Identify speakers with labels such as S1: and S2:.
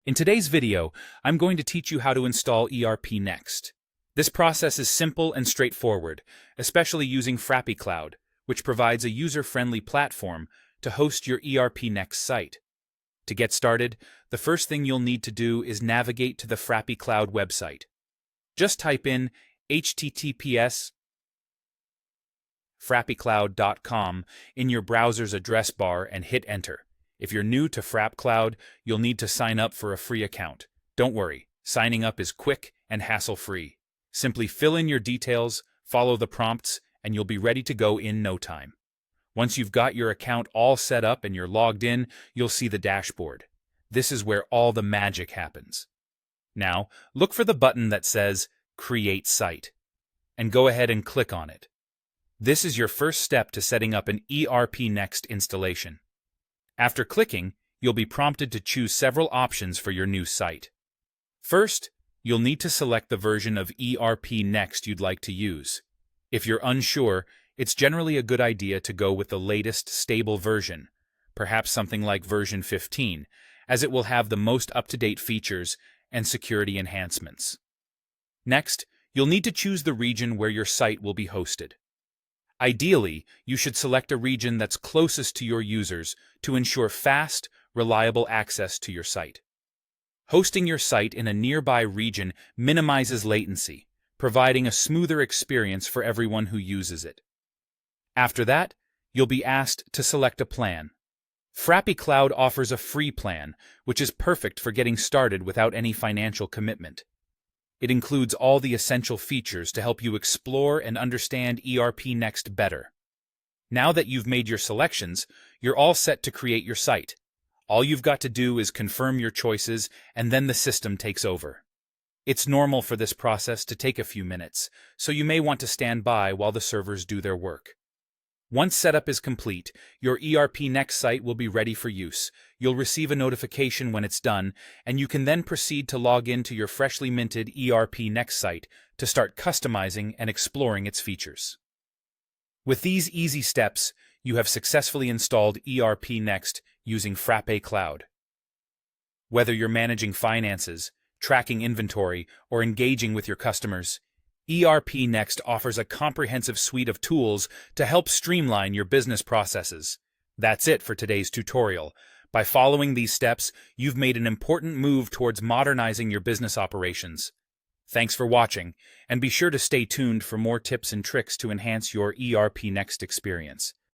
S1: In today's video, I'm going to teach you how to install ERPNext. This process is simple and straightforward, especially using FrappyCloud, which provides a user-friendly platform to host your ERPNext site. To get started, the first thing you'll need to do is navigate to the FrappyCloud website. Just type in https://frappycloud.com in your browser's address bar and hit enter. If you're new to FrappCloud, you'll need to sign up for a free account. Don't worry, signing up is quick and hassle-free. Simply fill in your details, follow the prompts, and you'll be ready to go in no time. Once you've got your account all set up and you're logged in, you'll see the dashboard. This is where all the magic happens. Now, look for the button that says Create Site, and go ahead and click on it. This is your first step to setting up an ERPNext installation. After clicking, you'll be prompted to choose several options for your new site. First, you'll need to select the version of ERPNext you'd like to use. If you're unsure, it's generally a good idea to go with the latest stable version, perhaps something like version 15, as it will have the most up-to-date features and security enhancements. Next, you'll need to choose the region where your site will be hosted. Ideally, you should select a region that's closest to your users to ensure fast, reliable access to your site. Hosting your site in a nearby region minimizes latency, providing a smoother experience for everyone who uses it. After that, you'll be asked to select a plan. FrappyCloud offers a free plan, which is perfect for getting started without any financial commitment. It includes all the essential features to help you explore and understand ERPNext better. Now that you've made your selections, you're all set to create your site. All you've got to do is confirm your choices, and then the system takes over. It's normal for this process to take a few minutes, so you may want to stand by while the servers do their work. Once setup is complete, your ERPNext site will be ready for use. You'll receive a notification when it's done, and you can then proceed to log into your freshly minted ERPNext site to start customizing and exploring its features. With these easy steps, you have successfully installed ERPNext using FrappyCloud. Whether you're managing finances, tracking inventory, or engaging with your customers, ERPNext offers a comprehensive suite of tools to help streamline your business processes. That's it for today's tutorial. By following these steps, you've made an important move towards modernizing your business operations. Thanks for watching, and be sure to stay tuned for more tips and tricks to enhance your ERPNext experience.